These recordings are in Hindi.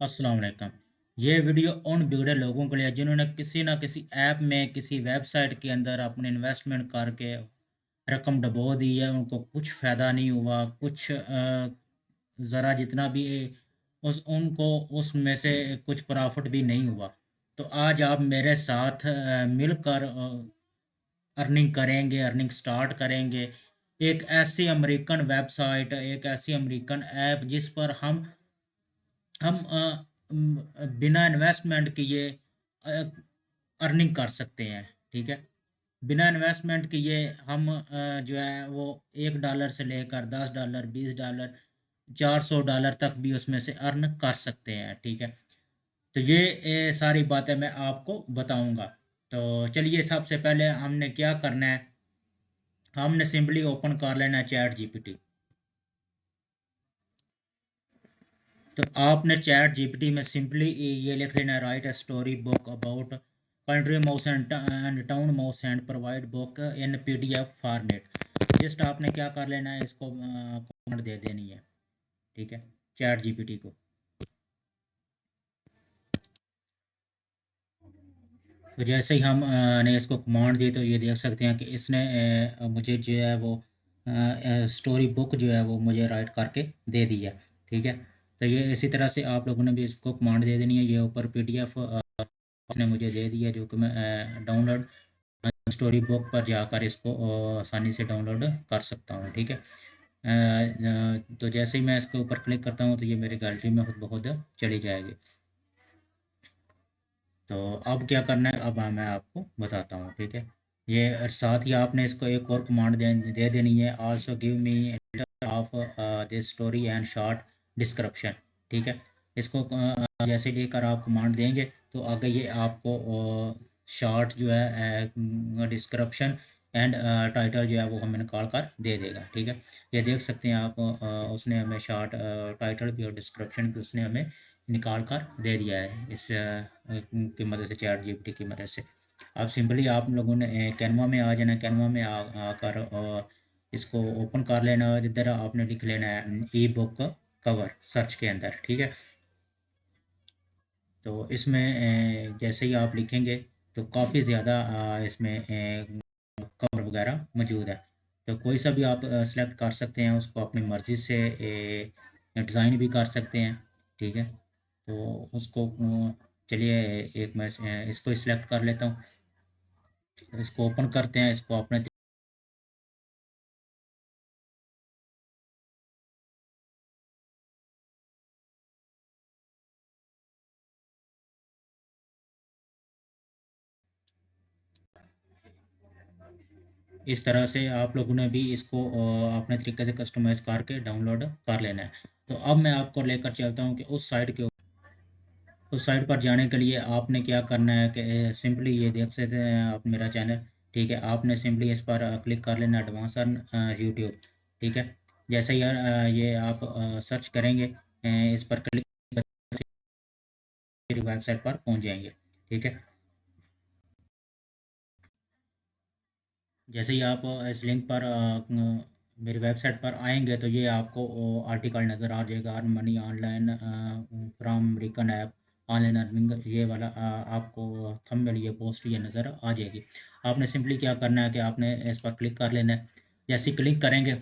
अस्सलाम वालेकुम। ये वीडियो उन बिगड़े लोगों के लिए है जिन्होंने किसी ना किसी ऐप में किसी वेबसाइट के अंदर अपने इन्वेस्टमेंट करके रकम डबो दी है, उनको कुछ फ़ायदा नहीं हुआ, कुछ ज़रा जितना भी उस उनको उसमें से कुछ प्रॉफ़िट भी नहीं हुआ। तो आज आप मेरे साथ मिलकर अर्निंग करेंगे, अर्निंग स्टार्ट करेंगे। एक ऐसी अमेरिकन वेबसाइट, एक ऐसी अमेरिकन ऐप जिस पर हम बिना इन्वेस्टमेंट किए अर्निंग कर सकते हैं। ठीक है, बिना इन्वेस्टमेंट किए हम जो है वो $1 से लेकर $10, $20, $400 तक भी उसमें से अर्न कर सकते हैं। ठीक है, तो ये सारी बातें मैं आपको बताऊंगा। तो चलिए, सबसे पहले हमने क्या करना है, हमने सिंपली ओपन कर लेना है चैट जीपीटी। तो आपने चैट जीपीटी में सिंपली ये लिख लेना, right a story book about country mouse and town mouse and provide book in PDF format. Just आपने क्या कर लेना है, इसको कमेंट दे देनी है। ठीक है, चैट जीपीटी को। तो जैसे ही हम ने इसको कमांड दी तो ये देख सकते हैं कि इसने मुझे जो है वो स्टोरी बुक जो है वो मुझे राइट करके दे दी है। ठीक है, तो ये इसी तरह से आप लोगों ने भी इसको कमांड दे देनी है। ये ऊपर पीडीएफ उसने मुझे दे दी है, जो कि मैं डाउनलोड स्टोरी बुक पर जाकर इसको आसानी से डाउनलोड कर सकता हूँ। ठीक है, तो जैसे ही मैं इसके ऊपर क्लिक करता हूँ तो ये मेरी गैलरी में खुद ब खुद चली जाएगी। तो अब क्या करना है, अब मैं आपको बताता हूँ। ठीक है, ये साथ ही आपने इसको एक और कमांड दे देनी है, also give me of this story and short description. ठीक है, इसको जैसे लेकर आप कमांड देंगे तो आगे ये आपको शॉर्ट जो है डिस्क्रिप्शन एंड टाइटल जो है वो हमें निकाल कर दे देगा। ठीक है, ये देख सकते हैं आप, उसने हमें शॉर्ट टाइटल भी और डिस्क्रिप्शन भी उसने हमें निकाल कर दे दिया है इस की मदद से, चैट जीपीटी की मदद से। अब सिंपली आप लोगों ने कैनवा में आ जाना, कैनवा में आकर इसको ओपन कर लेना और इधर आपने लिख लेना है ई बुक कवर सर्च के अंदर। ठीक है, तो इसमें जैसे ही आप लिखेंगे तो काफ़ी ज़्यादा इसमें कवर वगैरह मौजूद है। तो कोई सा भी आप सेलेक्ट कर सकते हैं, उसको अपनी मर्ज़ी से डिज़ाइन भी कर सकते हैं। ठीक है, तो उसको चलिए एक मैं इसको सिलेक्ट कर लेता हूँ। इसको ओपन करते हैं, इसको अपने इस तरह से आप लोगों ने भी इसको अपने तरीके से कस्टमाइज़ करके डाउनलोड कर लेना है। तो अब मैं आपको लेकर चलता हूँ कि उस साइट पर जाने के लिए आपने क्या करना है कि सिंपली ये देख सकते हैं आप मेरा चैनल। ठीक है, आपने सिंपली इस पर क्लिक कर लेना, एडवांस अर्न यूट्यूब। ठीक है, जैसे ही ये आप सर्च करेंगे, इस पर क्लिक करके वेबसाइट पर पहुंच जाएंगे। ठीक है, जैसे ही आप इस लिंक पर मेरी वेबसाइट पर आएंगे तो ये आपको आर्टिकल नज़र आ जाएगा, earn money online from American app online earning, ये वाला आपको थंबनेल ये पोस्ट ये नज़र आ जाएगी। आपने सिंपली क्या करना है कि आपने इस पर क्लिक कर लेना है। जैसे क्लिक करेंगे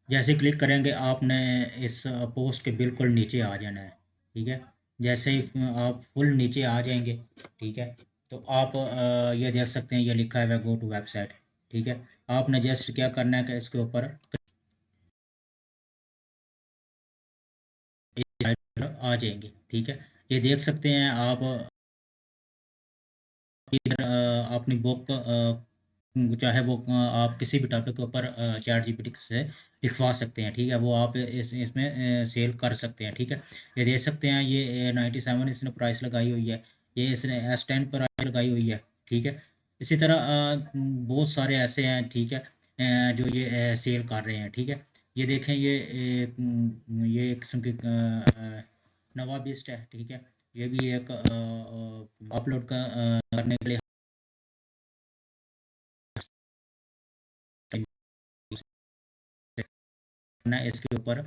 जैसे क्लिक करेंगे आपने इस पोस्ट के बिल्कुल नीचे आ जाना है। ठीक है, जैसे ही आप फुल नीचे आ जाएंगे, ठीक है, तो आप ये देख सकते हैं, ये लिखा है गो टू वेबसाइट। ठीक है, आपने जस्ट क्या करना है कि इसके ऊपर इस साइट पर आ जाएंगे। ठीक है, ये देख सकते हैं आप इधर अपनी बुक चाहे वो आप किसी भी टॉपिक के ऊपर चैट जीपीटी से लिखवा सकते हैं। ठीक है, वो आप इसमें सेल कर सकते हैं। ठीक है, ये देख सकते हैं, ये 97 इसने प्राइस लगाई हुई है, ये इसने S10 प्राइस लगाई हुई है। ठीक है, इसी तरह बहुत सारे ऐसे हैं। ठीक है, जो ये सेल कर रहे हैं। ठीक है, ये देखें, ये एक किस्म की नवा बिस्ट है। ठीक है, ये भी एक अपलोड करने के लिए करना है, इसके ऊपर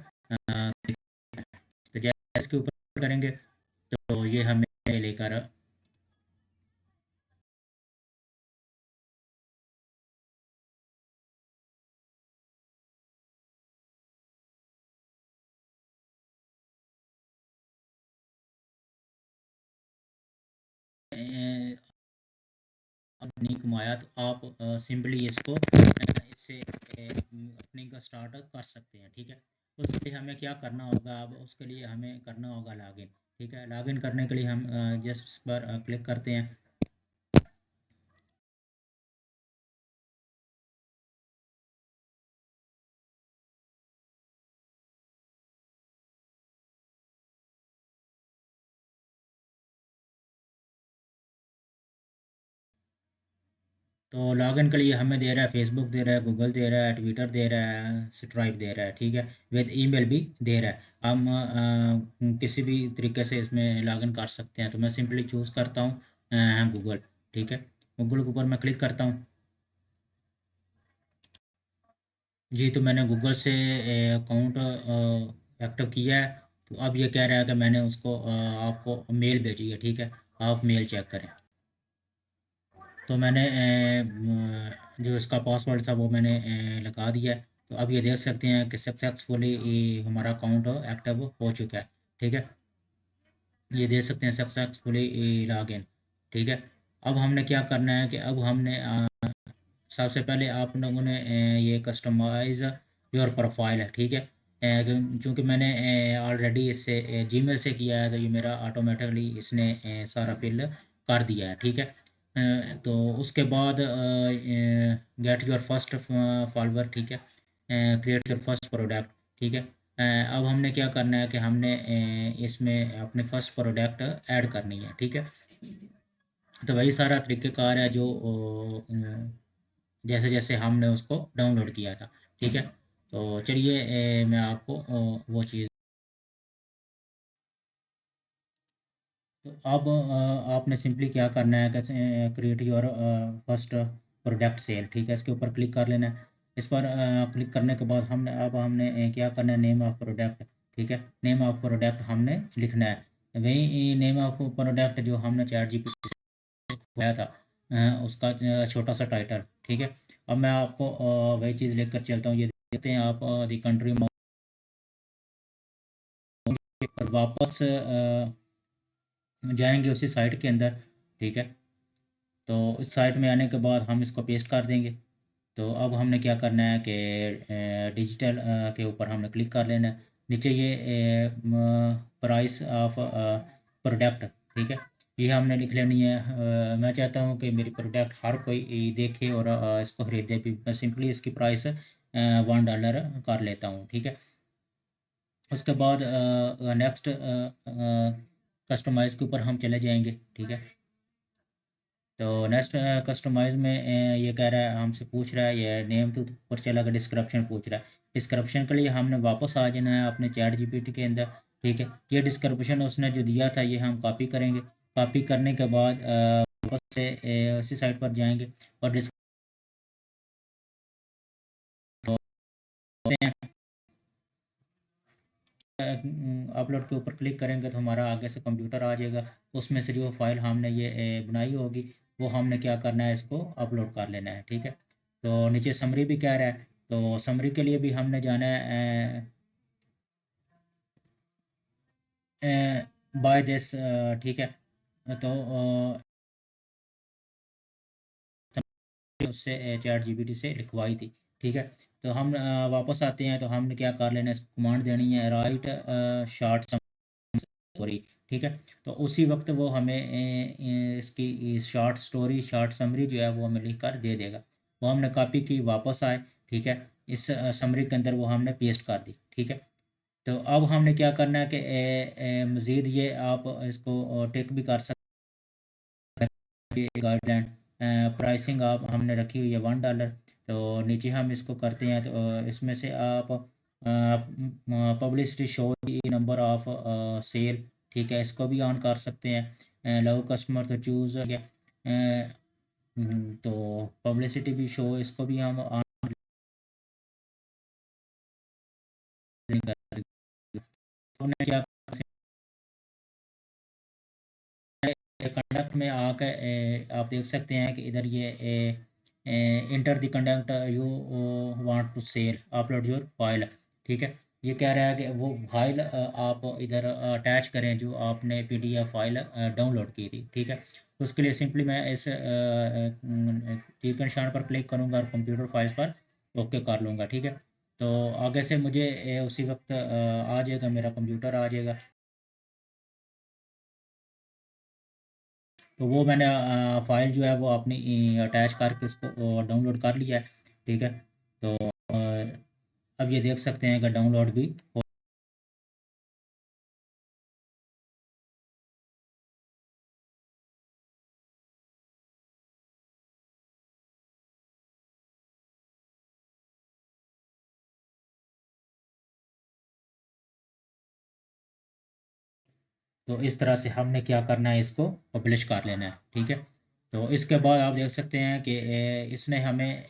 नहीं कमाया तो आप सिंपली इसको इससे अपनी का स्टार्ट कर सकते हैं। ठीक है, उसके लिए हमें क्या करना होगा, अब उसके लिए हमें करना होगा लॉगिन। ठीक है, लॉगिन करने के लिए हम जस्ट इस पर क्लिक करते हैं। तो लॉगिन के लिए हमें दे रहा है फेसबुक दे रहा है, गूगल दे रहा है, ट्विटर दे रहा है, स्ट्राइप दे रहा है। ठीक है, विद ईमेल भी दे रहा है। हम किसी भी तरीके से इसमें लॉगिन कर सकते हैं। तो मैं सिंपली चूज़ करता हूँ गूगल। ठीक है, गूगल के ऊपर मैं क्लिक करता हूँ। जी, तो मैंने गूगल से अकाउंट एक्टिव किया है। तो अब ये कह रहा है कि मैंने उसको आपको मेल भेजी है। ठीक है, आप मेल चेक करें। तो मैंने जो इसका पासवर्ड था वो मैंने लगा दिया है। तो अब ये देख सकते हैं कि सक्सेसफुली हमारा अकाउंट एक्टिव हो चुका है। ठीक है, ये देख सकते हैं सक्सेसफुली लॉगिन। ठीक है, अब हमने क्या करना है कि अब हमने सबसे पहले आप लोगों ने ये कस्टमाइज योर प्रोफाइल है। ठीक है, चूँकि मैंने ऑलरेडी इससे जीमेल से किया है तो ये मेरा ऑटोमेटिकली इसने सारा फिल कर दिया है। ठीक है, तो उसके बाद गेट योर फर्स्ट फॉलोवर। ठीक है, क्रिएट योर फर्स्ट प्रोडक्ट। ठीक है, अब हमने क्या करना है कि हमने इसमें अपने फर्स्ट प्रोडक्ट ऐड करनी है। ठीक है, तो वही सारा तरीक़ेकार है जो जैसे जैसे हमने उसको डाउनलोड किया था। ठीक है, तो चलिए मैं आपको वो चीज़। तो अब आपने सिंपली क्या करना है कैसे create your first product sale. ठीक है, इसके ऊपर क्लिक कर लेना है। इस पर क्लिक करने के बाद हमने क्या करना है, नेम ऑफ प्रोडक्ट। ठीक है, नेम ऑफ प्रोडक्ट हमने लिखना है, वही नेम ऑफ प्रोडक्ट जो हमने चैट जीपीटी से खोया था उसका छोटा सा टाइटल। ठीक है, अब मैं आपको वही चीज़ लेकर चलता हूँ। ये देखते हैं आप दी कंट्री पर वापस जाएंगे उसी साइट के अंदर। ठीक है, तो इस साइट में आने के बाद हम इसको पेस्ट कर देंगे। तो अब हमने क्या करना है कि डिजिटल के ऊपर हमने क्लिक कर लेना है। नीचे ये प्राइस ऑफ प्रोडक्ट। ठीक है, ये हमने लिख लेनी है। मैं चाहता हूँ कि मेरी प्रोडक्ट हर कोई देखे और इसको खरीदे भी। मैं सिंपली इसकी प्राइस $1 कर लेता हूँ। ठीक है, उसके बाद नेक्स्ट कस्टमाइज़ के ऊपर हम चले जाएंगे। ठीक है, तो नेक्स्ट कस्टमाइज़ में ये कह रहा है, हमसे पूछ रहा है ये नेम तो ऊपर चला गया, डिस्क्रिप्शन पूछ रहा है। डिस्क्रिप्शन के लिए हमने वापस आ जाना है अपने चैट जीपीटी के अंदर। ठीक है, ये डिस्क्रिप्शन उसने जो दिया था ये हम कॉपी करेंगे। कॉपी करने के बाद वापस से उसी साइट पर जाएंगे और अपलोड के ऊपर क्लिक करेंगे तो हमारा आगे से कंप्यूटर आ जाएगा। उसमें से जो फाइल हमने ये बनाई होगी वो हमने क्या करना है, इसको अपलोड कर लेना है। ठीक है, तो नीचे समरी भी कह रहा है, तो समरी के लिए भी हमने जाना है बाय दिस। ठीक है, तो उससे चैट जीपीटी से लिखवाई थी। ठीक है, तो हम वापस आते हैं तो हमने क्या कर लेना है, इसको कमांड देनी है राइट शॉर्ट स्टोरी। ठीक है, तो उसी वक्त वो हमें इसकी शॉर्ट स्टोरी शॉर्ट समरी जो है वो हमें लिख कर दे देगा। वो हमने कॉपी की, वापस आए। ठीक है, इस समरी के अंदर वो हमने पेस्ट कर दी। ठीक है, तो अब हमने क्या करना है कि मज़ीद ये आप इसको टिक भी कर सकते हैं। गाइडलाइन प्राइसिंग आप हमने रखी हुई है $1। तो नीचे हम इसको करते हैं तो इसमें से आप publicity show number of sale. ठीक है, इसको भी ऑन कर सकते हैं। लव कस्टमर तो चूज़ हो गया। तो पब्लिसिटी भी शो इसको भी हम ऑन कर देंगे। तो हमने क्या कंडक्ट में आकर आप देख सकते हैं कि इधर ये enter the conduct you want to sell upload your file. ठीक है, ये कह रहा है कि वो फाइल आप इधर अटैच करें जो आपने पीडीएफ फाइल डाउनलोड की थी। ठीक है, तो उसके लिए सिंपली मैं इस तीर के निशान पर क्लिक करूंगा और कंप्यूटर फाइल्स पर ओके कर लूँगा। ठीक है, तो आगे से मुझे उसी वक्त आ जाएगा, मेरा कंप्यूटर आ जाएगा। तो वो मैंने फाइल जो है वो अपनी अटैच करके इसको डाउनलोड कर लिया है। ठीक है, तो अब ये देख सकते हैं कि डाउनलोड भी हो। तो इस तरह से हमने क्या करना है, इसको पब्लिश कर लेना है। ठीक है, तो इसके बाद आप देख सकते हैं कि इसने हमें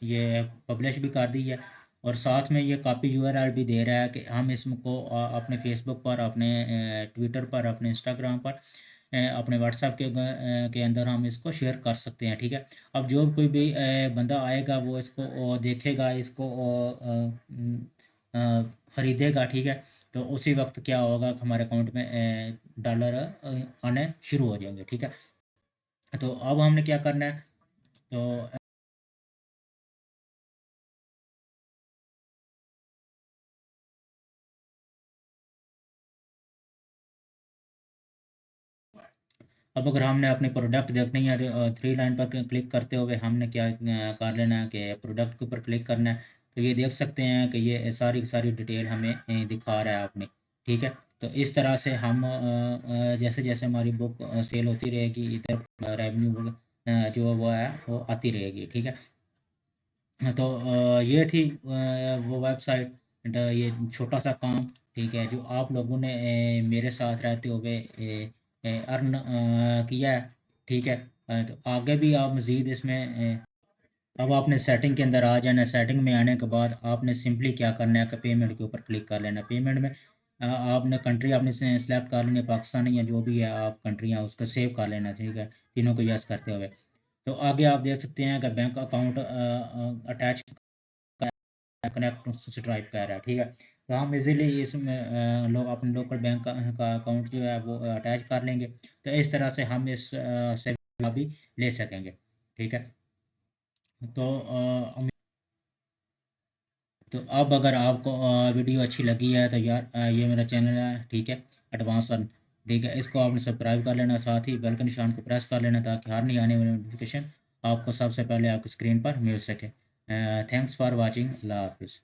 ये पब्लिश भी कर दी है, और साथ में ये कॉपी यूआरएल भी दे रहा है कि हम इसको अपने फेसबुक पर, अपने ट्विटर पर, अपने इंस्टाग्राम पर, अपने व्हाट्सएप के अंदर हम इसको शेयर कर सकते हैं। ठीक है, अब जो कोई भी बंदा आएगा वो इसको देखेगा, इसको ख़रीदेगा। ठीक है, तो उसी वक्त क्या होगा कि हमारे अकाउंट में डॉलर आने शुरू हो जाएंगे। ठीक है, तो अब हमने क्या करना है, तो अब अगर हमने अपने प्रोडक्ट देखनी है तो थ्री लाइन पर क्लिक करते हुए हमने क्या कर लेना है कि प्रोडक्ट के ऊपर क्लिक करना है। तो ये देख सकते हैं कि ये सारी की सारी डिटेल हमें दिखा रहा है अपनी। ठीक है, तो इस तरह से हम जैसे जैसे हमारी बुक सेल होती रहेगी, इधर रेवेन्यू जो वो है वो आती रहेगी। ठीक है, तो ये थी वो वेबसाइट, ये छोटा सा काम। ठीक है, जो आप लोगों ने मेरे साथ रहते हुए अर्न किया है। ठीक है, तो आगे भी आप मज़ीद इसमें अब आपने सेटिंग के अंदर आ जाना। सेटिंग में आने के बाद आपने सिंपली क्या करना है कि पेमेंट के ऊपर क्लिक कर लेना। पेमेंट में आपने कंट्री आपने सेलेक्ट कर लेनी है, पाकिस्तानी या जो भी है आप कंट्रियाँ, उसको सेव कर लेना। ठीक है, तीनों को यस करते हुए। तो आगे आप देख सकते हैं कि bank account attach connect stripe कह रहा है। ठीक है, तो हम इजीली इसमें लोग अपने लोकल बैंक का अकाउंट जो है वो अटैच कर लेंगे। तो इस तरह से हम इस से भी ले सकेंगे। ठीक है, तो तो अब अगर आपको वीडियो अच्छी लगी है तो यार ये मेरा चैनल है। ठीक है, एडवांस अर्न। ठीक है, इसको आपने सब्सक्राइब कर लेना, साथ ही बेल के निशान को प्रेस कर लेना ताकि हर नई आने वाली नोटिफिकेशन आपको सबसे पहले आपकी स्क्रीन पर मिल सके। Thanks for watching. अल्लाह हाफिज़।